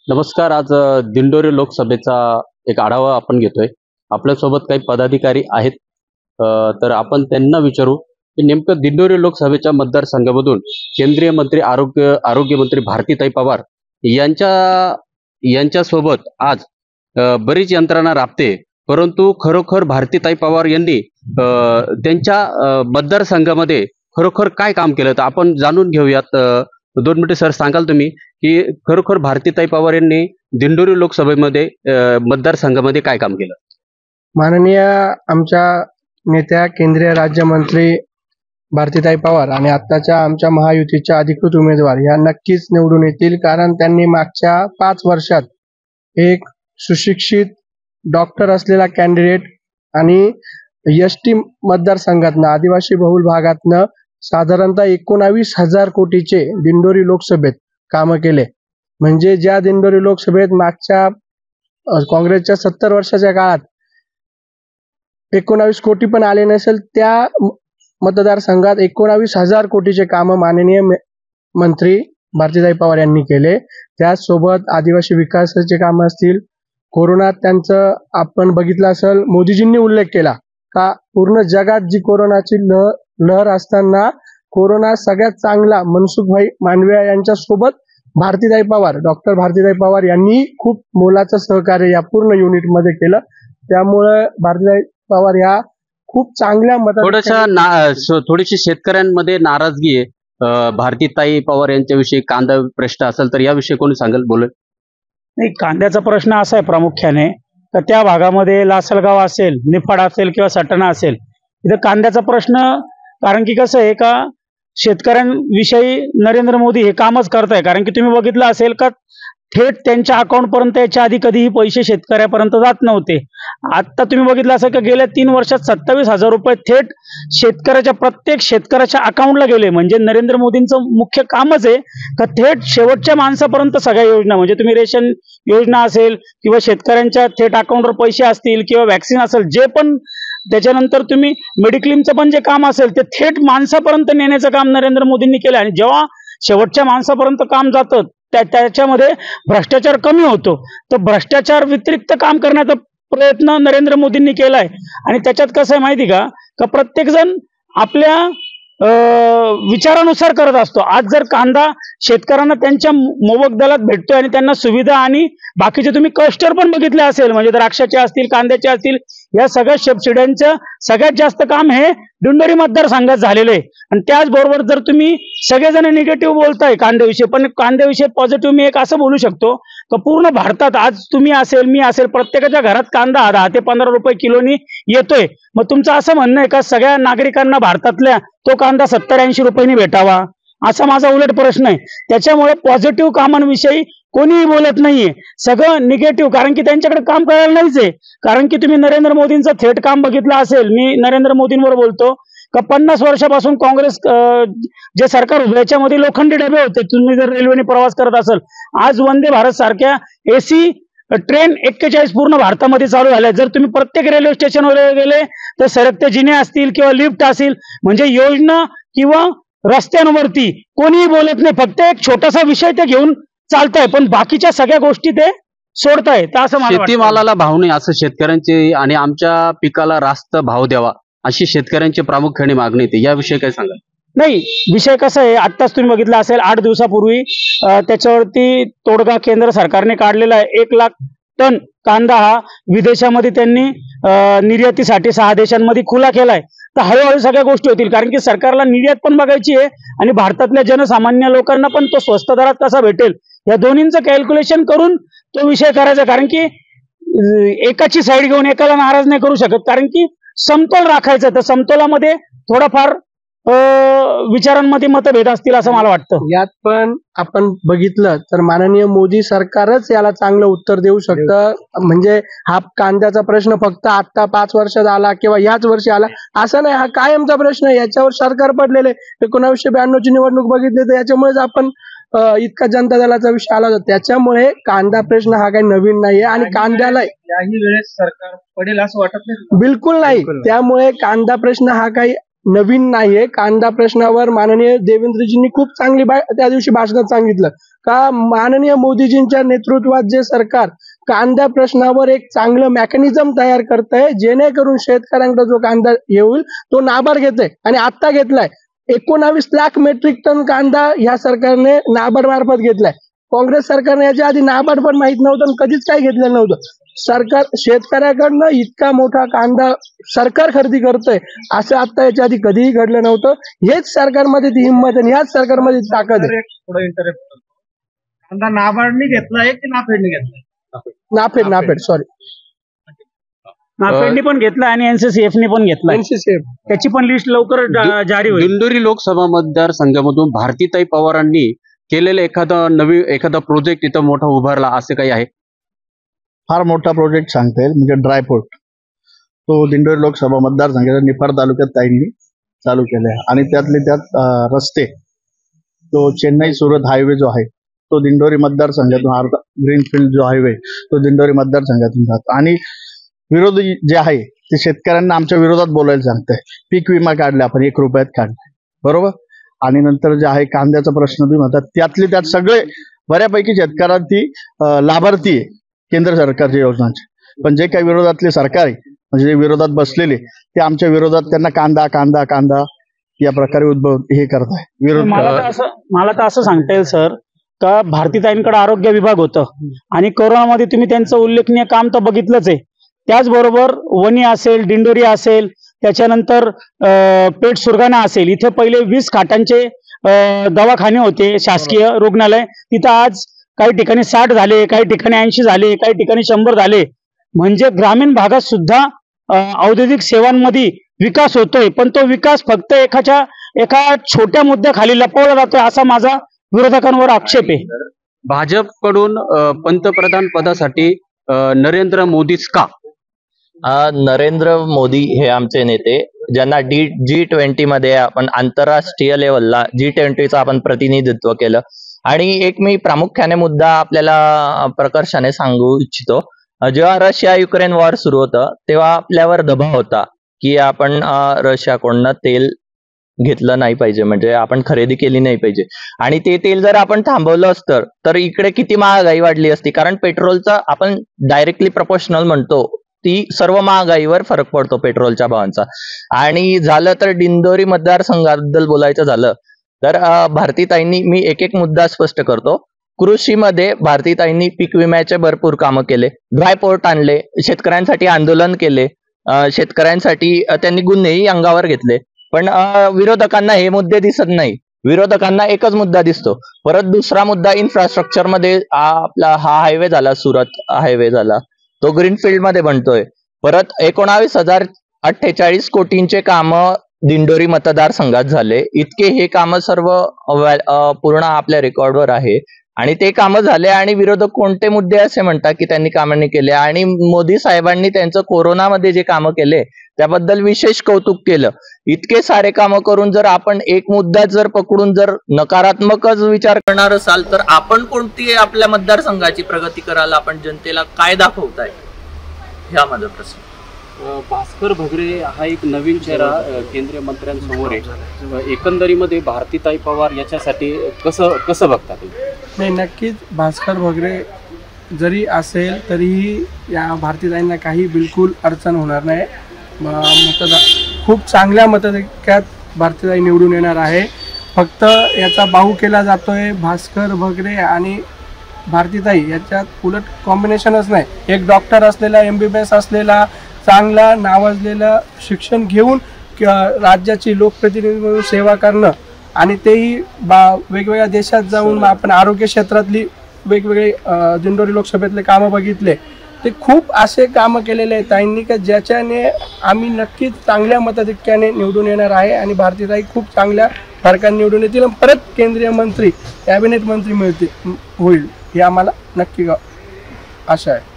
नमस्कार. आज दिंडोरी लोकसभेचा एक आढावा आपण घेतोय. आपल्यासोबत काही पदाधिकारी आहेत. तर आपण त्यांना विचारू की नेमकं दिंडोरी लोकसभेच्या मतदारसंघामधून केंद्रीय मंत्री आरोग्यमंत्री भारतीताई पवार यांच्या यांच्यासोबत आज बरीच यंत्रणा राबते. परंतु खरोखर भारतीताई पवार यांनी त्यांच्या मतदारसंघामध्ये खरोखर काय काम केलं तर आपण जाणून घेऊयात. 2 मिनिटे सर सांगाल तुम्ही की खरोखर भारतीताई पवार यांनी दिंडोरी लोकसभेमध्ये मतदारसंघामध्ये काय काम केलं? माननीय आमच्या नेत्या केंद्रीय राज्यमंत्री भारतीताई पवार आणि आत्ताच्या आमच्या महायुतीच्या अधिकृत उमेदवार या नक्कीच निवडून येतील, कारण त्यांनी मागच्या 5 वर्षात एक सुशिक्षित डॉक्टर असलेला कॅन्डिडेट आणि एसटी मतदारसंघातनं आदिवासी बहुल भागातनं साधारणतः 19,000 कोटीचे दिंडोरी लोकसभेत कामं केले. म्हणजे ज्या दिंडोरी लोकसभेत मागच्या काँग्रेसच्या 70 वर्षाच्या काळात 19 कोटी पण आले नसेल, त्या मतदारसंघात 19,000 कोटीचे कामं माननीय मंत्री भारतीताई पवार यांनी केले. त्याचसोबत आदिवासी विकासाचे कामं असतील, कोरोनात त्यांचं आपण बघितलं असेल, मोदीजींनी उल्लेख केला का पूर्ण जगात जी कोरोनाची लहर असताना कोरोना सगळ्यात चांगला मनसुखभाई मांडविया यांच्या सोबत भारतीताई पवार, डॉक्टर भारतीताई पवार यांनी खूप मोलाचं सहकार्य या पूर्ण युनिटमध्ये केलं. त्यामुळे भारतीताई पवार या खूप चांगल्या थोडीशी शेतकऱ्यांमध्ये नाराजगी आहे भारतीताई पवार यांच्याविषयी. कांदा प्रश्न असेल तर याविषयी कोणी सांगेल, बोलेल? नाही, कांद्याचा प्रश्न असा आहे प्रामुख्याने तर त्या भागामध्ये लासलगाव असेल, निफाड असेल किंवा सटाणा असेल, इथं कांद्याचा प्रश्न, कारण की कसं आहे का शेतकऱ्यांविषयी नरेंद्र मोदी हे कामच करताय. कारण की तुम्ही बघितलं असेल का थेट त्यांच्या अकाउंटपर्यंत याच्या आधी कधीही पैसे शेतकऱ्यापर्यंत जात नव्हते. आता तुम्ही बघितलं असेल का गेल्या 3 वर्षात 27,000 रुपये थेट प्रत्येक शेतकऱ्याच्या अकाउंटला गेले. म्हणजे नरेंद्र मोदींचं मुख्य कामच आहे का थेट शेवटच्या माणसापर्यंत सगळ्या योजना, म्हणजे तुम्ही रेशन योजना असेल किंवा शेतकऱ्यांच्या थेट अकाउंटवर पैसे असतील किंवा वॅक्सिन असेल, जे पण त्याच्यानंतर तुम्ही मेडिक्लेमचं पण जे काम असेल ते थेट माणसापर्यंत नेण्याचं काम नरेंद्र मोदींनी केलं. आणि जेव्हा शेवटच्या माणसापर्यंत काम जातं त्याच्यामध्ये भ्रष्टाचार कमी होतो. तर भ्रष्टाचार व्यतिरिक्त काम करण्याचा प्रयत्न नरेंद्र मोदींनी केलाय. आणि त्याच्यात कसं आहे माहिती का प्रत्येक जण आपल्या विचारानुसार करत असतो. आज जर कांदा शेतकऱ्यांना त्यांच्या मोबदल्यात भेटतोय आणि त्यांना सुविधा आणि बाकीचे तुम्ही क्लस्टर पण बघितले असेल, म्हणजे द्राक्षाचे असतील, कांद्याचे असतील, या सगळ्या सबसिड्यांचं सगळ्यात जास्त काम हे दिंडोरी मतदारसंघात झालेलं आहे. आणि त्याचबरोबर जर तुम्ही सगळेजण निगेटिव्ह बोलताय कांद्याविषयी, पण कांद्याविषयी पॉझिटिव्ह मी एक असं बोलू शकतो का पूर्ण भारतात आज तुम्ही असेल, मी असेल, प्रत्येकाच्या घरात कांदा 10 ते 15 रुपये किलोनी येतोय. मग तुमचं असं म्हणणं आहे का सगळ्या नागरिकांना भारतातल्या तो कांदा 70-80 रुपयांनी भेटावा, असा माझा उलट प्रश्न आहे. त्याच्यामुळे पॉझिटिव्ह कामांविषयी कोणीही बोलत नाहीये, सगळं निगेटिव्ह. कारण की त्यांच्याकडे काम करायला नाहीच आहे. कारण की तुम्ही नरेंद्र मोदींचं थेट काम बघितलं असेल, मी नरेंद्र मोदींवर बोलतो का 50 वर्षापासून काँग्रेस जे सरकार होतं याच्यामध्ये लोखंडी डबे होते. तुम्ही जर रेल्वेने प्रवास करत असाल, आज वंदे भारत सारख्या एसी ट्रेन 41 पूर्ण भारतामध्ये चालू झाल्या. जर तुम्ही प्रत्येक रेल्वे स्टेशनवर गेले तर सरकते जिने असतील किंवा लिफ्ट असतील, म्हणजे योजना किंवा रस्त्यांवरती कोणीही बोलत नाही. फक्त एक छोटासा विषय ते घेऊन चालतंय, पण बाकीच्या सगळ्या गोष्टी ते सोडताय. तर असं शेतीमालाला भाव नाही असं शेतकऱ्यांचे, आणि आमच्या पिकाला रास्त भाव द्यावा अशी शेतकऱ्यांची प्रामुख्याने मागणी येते. याविषयी काय सांगाल? नाही, विषय कसा आहे, आत्ताच तुम्ही बघितलं असेल 8 दिवसापूर्वी त्याच्यावरती तोडगा केंद्र सरकारने काढलेला आहे. 1 लाख टन कांदा हा विदेशामध्ये त्यांनी निर्यातीसाठी 6 देशांमध्ये खुला केलाय. तर हळूहळू सगळ्या गोष्टी होतील, कारण की सरकारला निर्यात पण बघायची आहे आणि भारतातल्या जनसामान्य लोकांना पण तो स्वस्त दरात कसा भेटेल या दोन्हींचं कॅल्क्युलेशन करून तो विषय करायचा. कारण की एकाची साईड घेऊन एकाला नाराज नाही करू शकत, कारण की समतोल राखायचं. तर समतोलामध्ये थोडाफार विचारांमध्ये मतभेद असतील असं मला वाटतं. यात पण आपण बघितलं तर माननीय मोदी सरकारच याला चांगलं उत्तर देऊ शकतं. म्हणजे हा कांद्याचा प्रश्न फक्त आता 5 वर्षात आला किंवा याच वर्षी आला असं नाही, हा कायमचा प्रश्न आहे. याच्यावर सरकार पडलेले 1992 ची निवडणूक बघितली तर याच्यामुळेच आपण इतका जनता दलाचा विषय आला होता. त्याच्यामुळे कांदा प्रश्न हा काही नवीन नाहीये आणि कांद्याला याही वेळेस सरकार पडेल असं वाटत नाही, बिलकुल नाही. त्यामुळे कांदा प्रश्न हा काही नवीन नाहीये. कांदा प्रश्नावर माननीय देवेंद्रजींनी खूप चांगली त्या दिवशी भाषणात सांगितलं का माननीय मोदीजींच्या नेतृत्वात जे सरकार कांदा प्रश्नावर एक चांगलं मेकॅनिझम तयार करतंय जेणेकरून शेतकऱ्यांकडे जो कांदा येईल तो नाबार्ड घेतोय आणि आता घेतलाय. 19 लाख मेट्रिक टन कांदा ह्या सरकारने नाबार्ड मार्फत घेतलाय. काँग्रेस सरकारने याच्या आधी नाबार्ड पण माहित नव्हतं आणि कधीच काही घेतलेलं नव्हतं. सरकार शेतकऱ्याकडनं इतका मोठा कांदा सरकार खरेदी करतोय असं आता याच्या आधी कधीही घडलं नव्हतं. हेच सरकारमध्ये ती हिंमत आणि ह्याच सरकारमध्ये ताकद आहे. कांदा नाबार्डने घेतलाय की नाफेडने घेतलाय? नाफेड सॉरी नाफेडनी पण घेतला आणि एनसीसीएफने पण घेतला. एनसीसीएफ त्याची पण लिस्ट लवकर जारी होईल. दिंडोरी लोकसभा मतदारसंघामधून भारतीताई पवारांनी केलेलं एखादा प्रोजेक्ट इथं मोठा उभारला असं काही आहे? फार मोठा प्रोजेक्ट सांगता येईल म्हणजे ड्रायपोर्ट. तो दिंडोरी लोकसभा मतदारसंघाच्या निफाड तालुक्यात ताईंनी चालू केले आणि त्यातले त्यात रस्ते, तो चेन्नई सुरत हायवे जो आहे तो दिंडोरी मतदारसंघातून ग्रीनफील्ड जो हायवे तो दिंडोरी मतदारसंघातून जातो. आणि विरोधी जे आहे ते शेतकऱ्यांना आमच्या विरोधात बोलायला सांगताय. पीक विमा काढला आपण 1 रुपयात काढलाय, बरोबर. आणि नंतर जे आहे कांद्याचा प्रश्न बी म्हणतात. त्यातले त्यात सगळे बऱ्यापैकी शेतकऱ्यांची लाभार्थी आहे केंद्र सरकारच्या योजनांचे. पण जे काही विरोधातले सरकार आहे म्हणजे जे विरोधात बसलेले ते आमच्या विरोधात त्यांना कांदा कांदा कांदा या प्रकारे हे करताय विरोध. मला तर असं सांगता येईल सर का भारतीताईंकडे आरोग्य विभाग होतं आणि कोरोनामध्ये तुम्ही त्यांचं उल्लेखनीय काम तर बघितलंच आहे. त्याचबरोबर वणी असेल, दिंडोरी असेल, त्याच्यानंतर पेठ सुरगाणा असेल, इथे पहिले 20 खाटांचे दवाखाने होते शासकीय रुग्णालय. तिथं आज काही ठिकाणी 60 झाले, काही ठिकाणी 80 झाले, काही ठिकाणी 100 झाले. म्हणजे ग्रामीण भागात सुद्धा औद्योगिक सेवांमध्ये विकास होतोय. पण तो विकास फक्त एका छोट्या मुद्द्याखाली लपवला जातोय असा माझा विरोधकांवर आक्षेप आहे. भाजपकडून पंतप्रधान पदासाठी नरेंद्र मोदीच का? नरेंद्र मोदी हे आमचे नेते ज्यांना G20 मध्ये आपण आंतरराष्ट्रीय लेवलला G20चं आपण प्रतिनिधित्व केलं. आणि एक मी प्रामुख्याने मुद्दा आपल्याला प्रकर्षाने सांगू इच्छितो. जेव्हा रशिया युक्रेन वॉर सुरू होतं तेव्हा आपल्यावर दबाव होता की आपण रशियाकडून तेल घेतलं नाही पाहिजे, म्हणजे आपण खरेदी केली नाही पाहिजे. आणि ते तेल जर आपण थांबवलं असतं तर इकडे किती महागाई वाढली असती. कारण पेट्रोलचा आपण डायरेक्टली प्रपोर्शनल म्हणतो, ती सर्व महागाईवर फरक पडतो पेट्रोलच्या भावांचा. आणि झालं तर दिंडोरी मतदारसंघाबद्दल बोलायचं झालं तर भारतीताईंनी, मी एक मुद्दा स्पष्ट करतो, कृषीमध्ये भारतीताईंनी पीक विम्याचे भरपूर कामं केले, ड्रायपोर्ट आणले, शेतकऱ्यांसाठी आंदोलन केले, शेतकऱ्यांसाठी त्यांनी गुन्हेही अंगावर घेतले. पण विरोधकांना हे मुद्दे दिसत नाही. विरोधकांना एकच मुद्दा दिसतो. परत दुसरा मुद्दा इन्फ्रास्ट्रक्चर मध्ये आपला हा हायवे झाला, सुरत हायवे झाला, तो ग्रीनफील्ड मध्ये बनतोय. परत 19,048 कोटींचे काम दिंडोरी मतदारसंघात झाले. इतके हे काम सर्व पूर्ण आपल्या रेकॉर्डवर आहे आणि ते कामं झाले. आणि विरोधक कोणते मुद्दे असे म्हणतात की त्यांनी कामं नाही केले. आणि मोदी साहेबांनी त्यांचं कोरोनामध्ये जे कामं केले त्याबद्दल विशेष कौतुक केलं. इतके सारे कामं करून जर आपण एक मुद्दा जर पकडून जर नकारात्मकच विचार करणार असाल तर आपण कोणती आपल्या मतदारसंघाची प्रगती कराल, आपण जनतेला काय दाखवताय, हा माझा प्रश्न. भास्कर भगरे हा एक नवीन चेहरा केंद्रीय मंत्र्यांसमोर आहे. एकंदरीमध्ये भारतीताई पवार याच्यासाठी कसं बघतात? नाही, नक्कीच भास्कर भगरे जरी असेल तरीही या भारतीताईंना काही बिलकुल अडचण होणार नाही. खूप चांगल्या मताधिक्यात भारतीताई निवडून येणार आहे. फक्त याचा बाहू केला जातोय भास्कर भगरे आणि भारतीताई याच्यात उलट कॉम्बिनेशनच नाही. एक डॉक्टर असलेला, MBBS असलेला, चांगला नावाजलेला, शिक्षण घेऊन राज्याची लोकप्रतिनिधी म्हणून सेवा करणं आणि तेही वेगवेगळ्या देशात जाऊन आपण आरोग्य क्षेत्रातली वेगवेगळे दिंडोरी लोकसभेतले कामं बघितले. ते खूप असे कामं केलेले आहेत ताईंनी का ज्याच्याने आम्ही नक्कीच चांगल्या मताधिक्याने निवडून येणार आहे आणि भारतीताई खूप चांगल्या फरकाने निवडून येतील आणि परत केंद्रीय मंत्री, कॅबिनेट मंत्री होईल ही आम्हाला नक्की आशा आहे.